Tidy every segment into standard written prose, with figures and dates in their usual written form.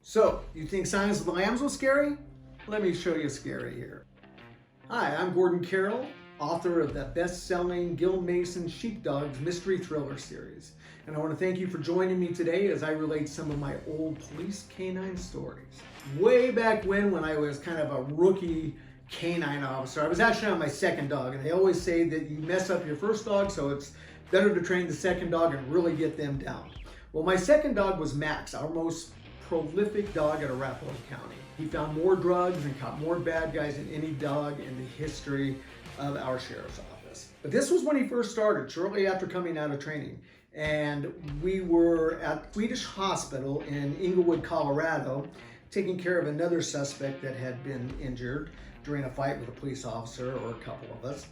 So, you think Silence of the Lambs was scary? Let me show you scary here. Hi, I'm Gordon Carroll, author of the best-selling Gil Mason Sheepdogs mystery thriller series. And I want to thank you for joining me today as I relate some of my old police canine stories. Way back when I was kind of a rookie canine officer, I was actually on my second dog, and they always say that you mess up your first dog, so it's better to train the second dog and really get them down. Well, my second dog was Max, our most prolific dog at Arapahoe County. He found more drugs and caught more bad guys than any dog in the history of our sheriff's office. But this was when he first started, shortly after coming out of training. And we were at Swedish Hospital in Englewood, Colorado, taking care of another suspect that had been injured during a fight with a police officer, or a couple of us.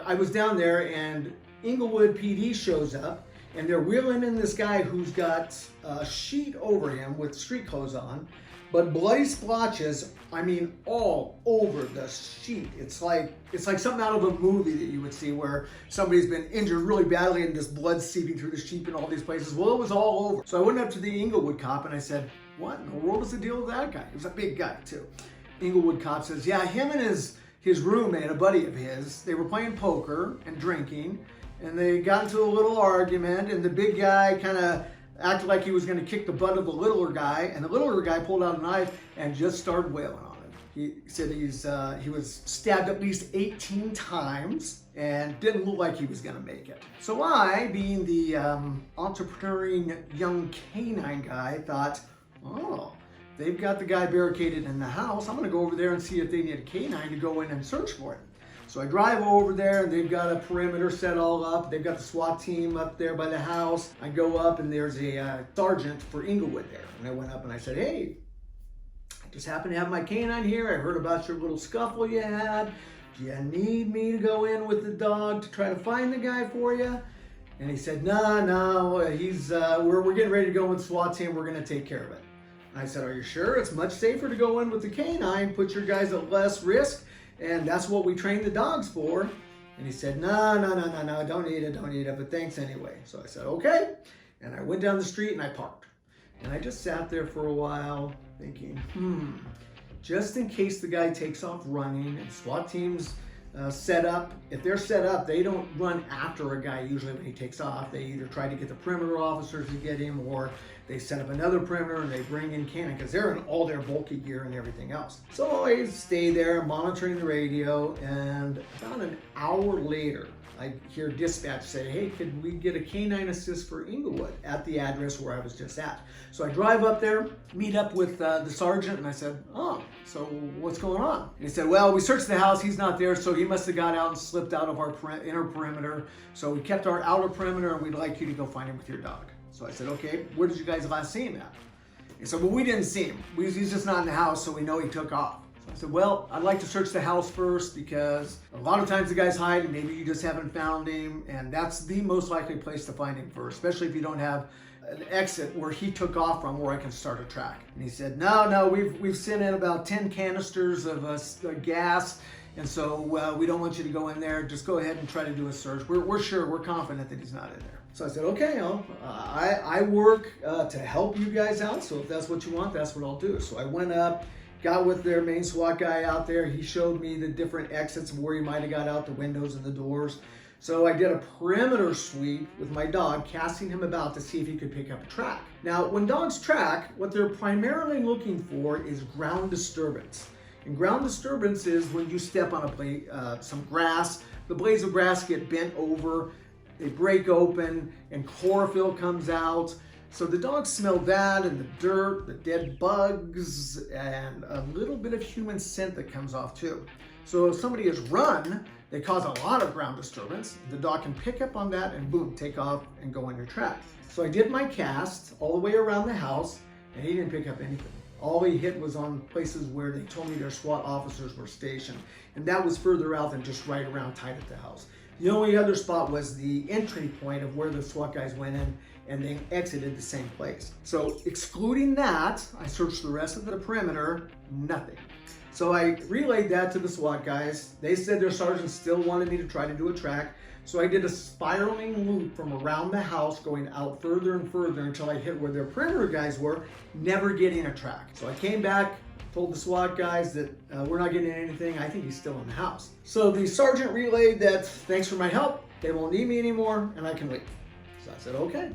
I was down there and Englewood PD shows up, and they're wheeling in this guy who's got a sheet over him with street clothes on, but bloody splotches, I mean, all over the sheet. It's like something out of a movie that you would see where somebody's been injured really badly and this blood seeping through the sheet in all these places. Well, it was all over. So I went up to the Englewood cop and I said, what in the world is the deal with that guy? He was a big guy too. Englewood cop says, yeah, him and his roommate, a buddy of his, they were playing poker and drinking, and they got into a little argument, and the big guy kind of acted like he was going to kick the butt of the littler guy, and the littler guy pulled out a knife and just started wailing on him. He said he was stabbed at least 18 times and didn't look like he was going to make it. So I, being the entrepreneuring young canine guy, thought, oh, they've got the guy barricaded in the house. I'm going to go over there and see if they need a canine to go in and search for him. So I drive over there and they've got a perimeter set all up. They've got the SWAT team up there by the house. I go up and there's a sergeant for Englewood there. And I went up and I said, hey, I just happen to have my canine here. I heard about your little scuffle you had. Do you need me to go in with the dog to try to find the guy for you? And he said, no, we're getting ready to go with the SWAT team. We're going to take care of it. And I said, are you sure? It's much safer to go in with the canine, put your guys at less risk. And that's what we train the dogs for. And he said, no, don't need it, but thanks anyway. So I said, okay. And I went down the street and I parked. And I just sat there for a while thinking, just in case the guy takes off running and SWAT teams set up. If they're set up, they don't run after a guy usually when he takes off. They either try to get the perimeter officers to get him, or they set up another perimeter and they bring in canine because they're in all their bulky gear and everything else. So I stay there monitoring the radio, and about an hour later, I hear dispatch say, hey, could we get a canine assist for Englewood at the address where I was just at? So I drive up there, meet up with the sergeant, and I said, oh, so what's going on? And he said, well, we searched the house, he's not there, so he must have got out and slipped out of our inner perimeter. So we kept our outer perimeter, and we'd like you to go find him with your dog. So I said, okay, where did you guys last see him at? He said, well, we didn't see him. He's just not in the house, so we know he took off. I said, well, I'd like to search the house first because a lot of times the guy's hiding. Maybe you just haven't found him, and that's the most likely place to find him first, especially if you don't have an exit where he took off from where I can start a track. And he said, no, we've sent in about 10 canisters of gas, and so we don't want you to go in there. Just go ahead and try to do a search. We're sure, we're confident that he's not in there. So I said, okay, I work to help you guys out, so if that's what you want, that's what I'll do. So I went up, got with their main SWAT guy out there. He showed me the different exits of where he might have got out, the windows and the doors. So I did a perimeter sweep with my dog, casting him about to see if he could pick up a track. Now, when dogs track, what they're primarily looking for is ground disturbance. And ground disturbance is when you step on some grass, the blades of grass get bent over, they break open, and chlorophyll comes out. So the dogs smell that, and the dirt, the dead bugs, and a little bit of human scent that comes off too. So if somebody has run, they cause a lot of ground disturbance. The dog can pick up on that and boom, take off and go on your track. So I did my cast all the way around the house, and he didn't pick up anything. All he hit was on places where they told me their SWAT officers were stationed, and that was further out than just right around tight at the house. The only other spot was the entry point of where the SWAT guys went in and they exited the same place. So excluding that, I searched the rest of the perimeter, nothing. So I relayed that to the SWAT guys. They said their sergeant still wanted me to try to do a track. So I did a spiraling loop from around the house, going out further and further until I hit where their perimeter guys were, never getting a track. So I came back, told the SWAT guys that we're not getting anything. I think he's still in the house. So the sergeant relayed that, thanks for my help. They won't need me anymore and I can leave. So I said, okay.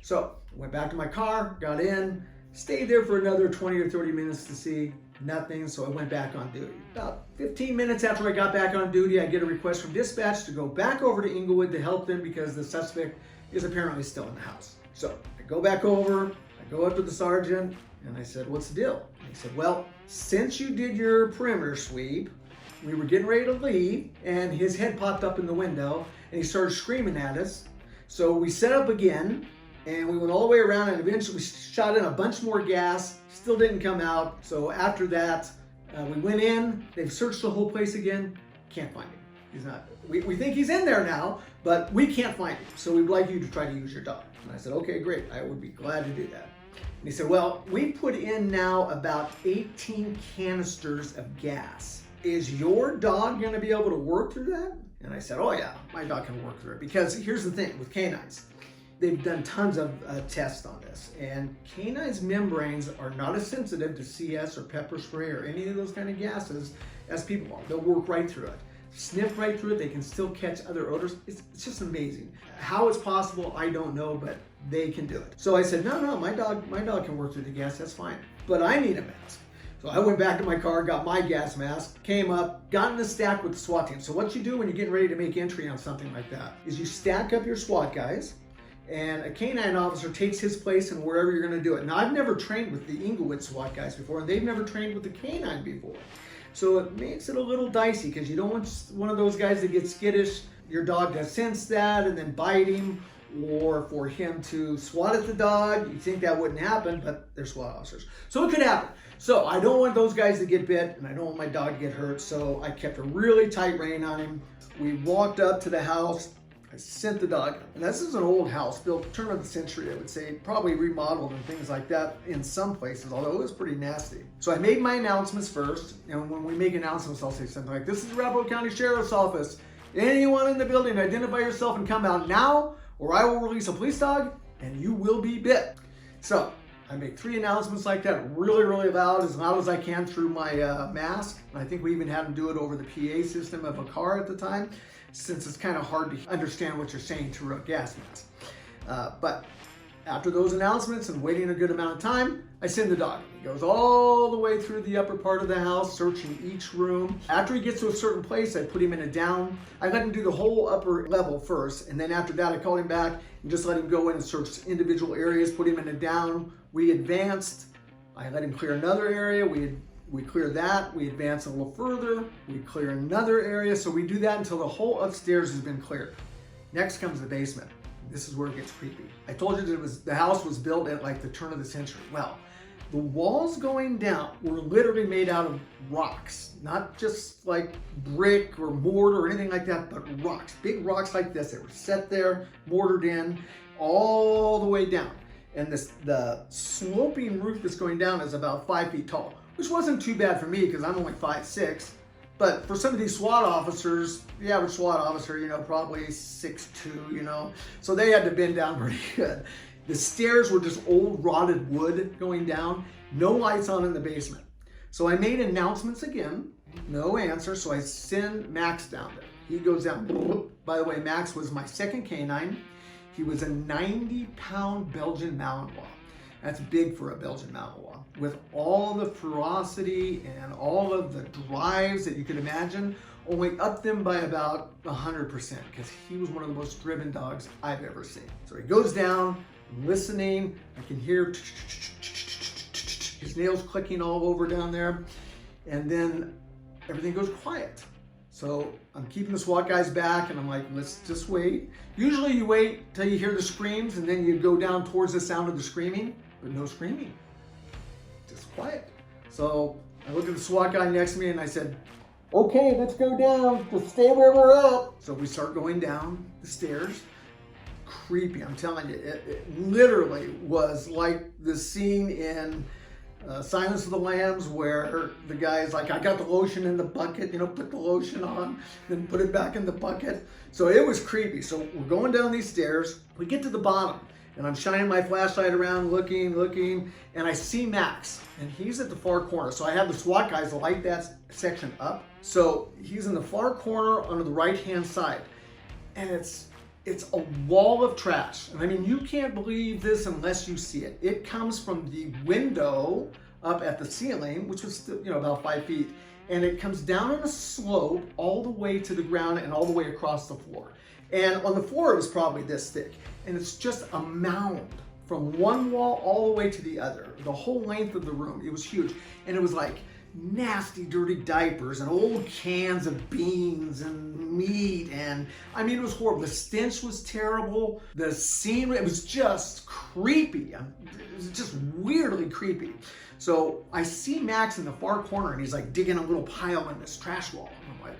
So I went back to my car, got in, stayed there for another 20 or 30 minutes to see nothing. So I went back on duty. About 15 minutes after I got back on duty, I get a request from dispatch to go back over to Inglewood to help them because the suspect is apparently still in the house. So I go back over, I go up to the sergeant and I said, what's the deal? And he said, well, since you did your perimeter sweep, we were getting ready to leave and his head popped up in the window and he started screaming at us. So we set up again and we went all the way around and eventually we shot in a bunch more gas, still didn't come out. So after that, we went in, they've searched the whole place again, can't find him. He's not, we think he's in there now, but we can't find him. So we'd like you to try to use your dog. And I said, okay, great, I would be glad to do that. And he said, well, we put in now about 18 canisters of gas. Is your dog gonna be able to work through that? And I said, oh yeah, my dog can work through it. Because here's the thing with canines, they've done tons of tests on this, and canines' membranes are not as sensitive to CS or pepper spray or any of those kind of gases as people are. They'll work right through it. Sniff right through it, they can still catch other odors. It's just amazing. How it's possible, I don't know, but they can do it. So I said, no, my dog can work through the gas, that's fine. But I need a mask. So I went back to my car, got my gas mask, came up, got in the stack with the SWAT team. So what you do when you're getting ready to make entry on something like that is you stack up your SWAT guys, and a canine officer takes his place in wherever you're gonna do it. Now, I've never trained with the Inglewood SWAT guys before, and they've never trained with the canine before. So it makes it a little dicey because you don't want one of those guys to get skittish, your dog to sense that and then bite him, or for him to swat at the dog. You think that wouldn't happen, but they're SWAT officers. So it could happen. So I don't want those guys to get bit and I don't want my dog to get hurt. So I kept a really tight rein on him. We walked up to the house. I sent the dog, and this is an old house built turn of the century, I would say, probably remodeled and things like that in some places, although it was pretty nasty. So I made my announcements first, and when we make announcements, I'll say something like, this is the Arapahoe County Sheriff's Office. Anyone in the building, identify yourself and come out now, or I will release a police dog, and you will be bit. So I make 3 announcements like that, really, really loud as I can through my mask. And I think we even had them do it over the PA system of a car at the time, since it's kind of hard to understand what you're saying through a gas mask. But after those announcements and waiting a good amount of time, I send the dog. He goes all the way through the upper part of the house, searching each room. After he gets to a certain place, I put him in a down. I let him do the whole upper level first, and then after that, I called him back and just let him go in and search individual areas, put him in a down. We advanced. I let him clear another area. We clear that, we advance a little further, we clear another area. So we do that until the whole upstairs has been cleared. Next comes the basement. This is where it gets creepy. I told you that the house was built at like the turn of the century. Well, the walls going down were literally made out of rocks, not just like brick or mortar or anything like that, but rocks, big rocks like this. They were set there, mortared in, all the way down. And the sloping roof that's going down is about 5 feet tall, which wasn't too bad for me because I'm only 5'6". But for some of these SWAT officers, the average SWAT officer, probably 6'2", so they had to bend down pretty good. The stairs were just old rotted wood going down, no lights on in the basement. So I made announcements again, no answer, so I send Max down there. He goes down. By the way, Max was my second canine. He was a 90-pound Belgian Malinois. That's big for a Belgian Malinois. With all the ferocity and all of the drives that you could imagine, only upped them by about 100% because he was one of the most driven dogs I've ever seen. So he goes down, I'm listening, I can hear his nails clicking all over down there, and then everything goes quiet. So I'm keeping the SWAT guys back and I'm like, let's just wait. Usually you wait till you hear the screams and then you go down towards the sound of the screaming, but no screaming, just quiet. So I look at the SWAT guy next to me and I said, okay, let's go down, just stay where we're at. So we start going down the stairs. Creepy, I'm telling you, it literally was like the scene in Silence of the Lambs, where the guy's like, I got the lotion in the bucket, put the lotion on, then put it back in the bucket. So it was creepy. So we're going down these stairs. We get to the bottom, and I'm shining my flashlight around, looking, and I see Max, and he's at the far corner. So I have the SWAT guys light that section up. So he's in the far corner on the right-hand side, and it's a wall of trash. And I mean, you can't believe this unless you see it. It comes from the window up at the ceiling, which was about 5 feet, and it comes down on a slope all the way to the ground and all the way across the floor. And on the floor, it was probably this thick, and it's just a mound from one wall all the way to the other, the whole length of the room. It was huge, and it was like nasty, dirty diapers and old cans of beans and meat, and I mean, it was horrible. The stench was terrible. The scene, it was just creepy. It was just weirdly creepy. So I see Max in the far corner, and he's like digging a little pile in this trash wall. And I'm like,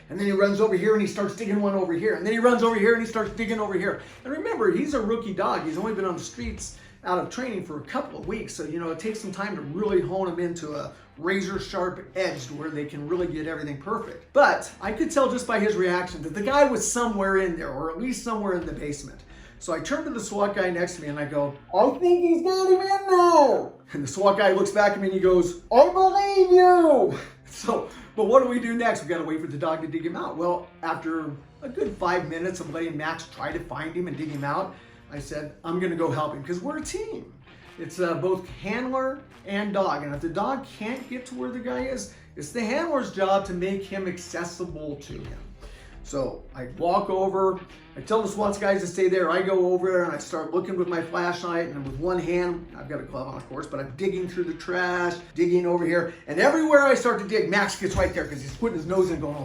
and then he runs over here and he starts digging one over here, and then he runs over here and he starts digging over here. And remember, he's a rookie dog. He's only been on the streets out of training for a couple of weeks, so it takes some time to really hone him into a razor sharp edge to where they can really get everything perfect. But I could tell just by his reaction that the guy was somewhere in there, or at least somewhere in the basement. So I turn to the SWAT guy next to me and I go, I think he's got him in there. And the SWAT guy looks back at me and he goes, I believe you. So, but what do we do next? We got to wait for the dog to dig him out. Well, after a good 5 minutes of letting Max try to find him and dig him out, I said, I'm going to go help him, because we're a team. It's both handler and dog. And if the dog can't get to where the guy is, it's the handler's job to make him accessible to him. So I walk over, I tell the SWAT guys to stay there. I go over there and I start looking with my flashlight, and with one hand, I've got a glove on, of course, but I'm digging through the trash, digging over here, and everywhere I start to dig, Max gets right there because he's putting his nose in going,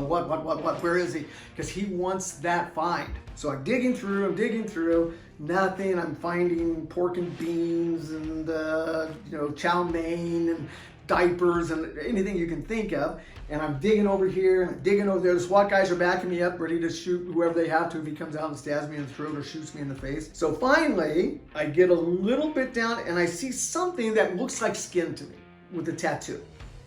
what, where is he? Because he wants that find. So I'm digging through, nothing. I'm finding pork and beans and, chow mein and diapers and anything you can think of. And I'm digging over here and I'm digging over there. The SWAT guys are backing me up, ready to shoot whoever they have to if he comes out and stabs me in the throat or shoots me in the face. So finally, I get a little bit down and I see something that looks like skin to me with a tattoo.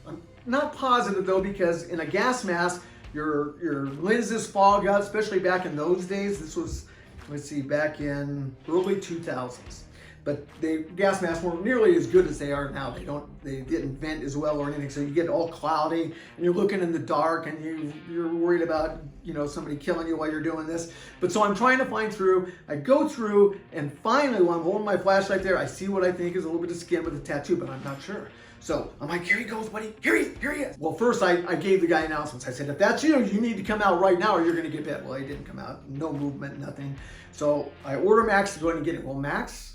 I'm not positive though, because in a gas mask, your lenses fog out, especially back in those days. This was, let's see, back in early 2000s. But gas masks weren't nearly as good as they are now. They didn't vent as well or anything, so you get all cloudy and you're looking in the dark and you're worried about somebody killing you while you're doing this. But so I'm trying to find through. I go through, and finally, when I'm holding my flashlight there, I see what I think is a little bit of skin with a tattoo, but I'm not sure. So I'm like, here he goes, buddy. Here he is. Well, first I gave the guy announcements. I said, if that's you need to come out right now or you're going to get bit. Well, he didn't come out. No movement, nothing. So I order Max to go in and get it. Well, Max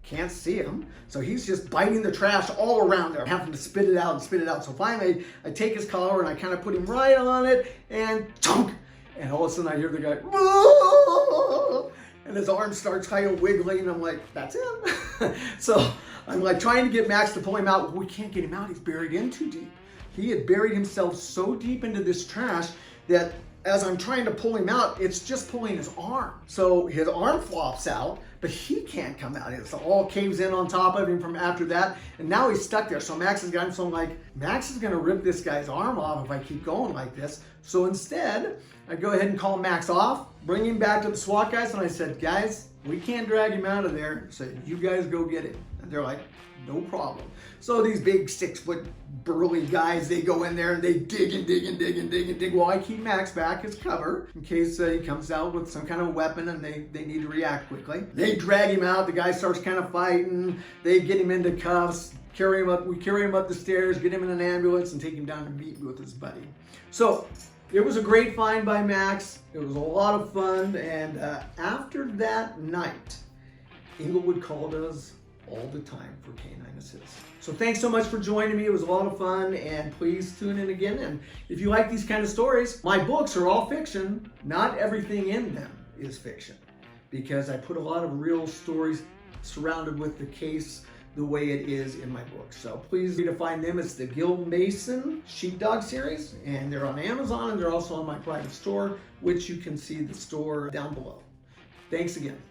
can't see him, so he's just biting the trash all around there, having to spit it out. So finally, I take his collar and I kind of put him right on it, and chunk! And all of a sudden I hear the guy, whoa! And his arm starts kind of wiggling, and I'm like, that's him. So I'm like trying to get Max to pull him out. We can't get him out. He's buried in too deep. He had buried himself so deep into this trash that as I'm trying to pull him out, it's just pulling his arm. So his arm flops out, but he can't come out. It's all caves in on top of him from after that, and now he's stuck there. So Max has got him, so I'm like, Max is gonna rip this guy's arm off if I keep going like this. So instead, I go ahead and call Max off, bring him back to the SWAT guys, and I said, guys, we can't drag him out of there, so you guys go get him. And they're like, no problem. So these big 6-foot burly guys, they go in there and they dig and dig and dig and dig and dig. Well, I keep Max back as cover in case he comes out with some kind of weapon and they need to react quickly. They drag him out. The guy starts kind of fighting. They get him into cuffs, carry him up. We carry him up the stairs, get him in an ambulance, and take him down to meet with his buddy. So it was a great find by Max. It was a lot of fun. And after that night, Englewood called us all the time for Canine Assist. So thanks so much for joining me. It was a lot of fun, and please tune in again. And if you like these kind of stories, my books are all fiction. Not everything in them is fiction, because I put a lot of real stories surrounded with the case the way it is in my book. So please to find them. It's the Gil Mason Sheepdog series, and they're on Amazon, and they're also on my private store, which you can see the store down below. Thanks again.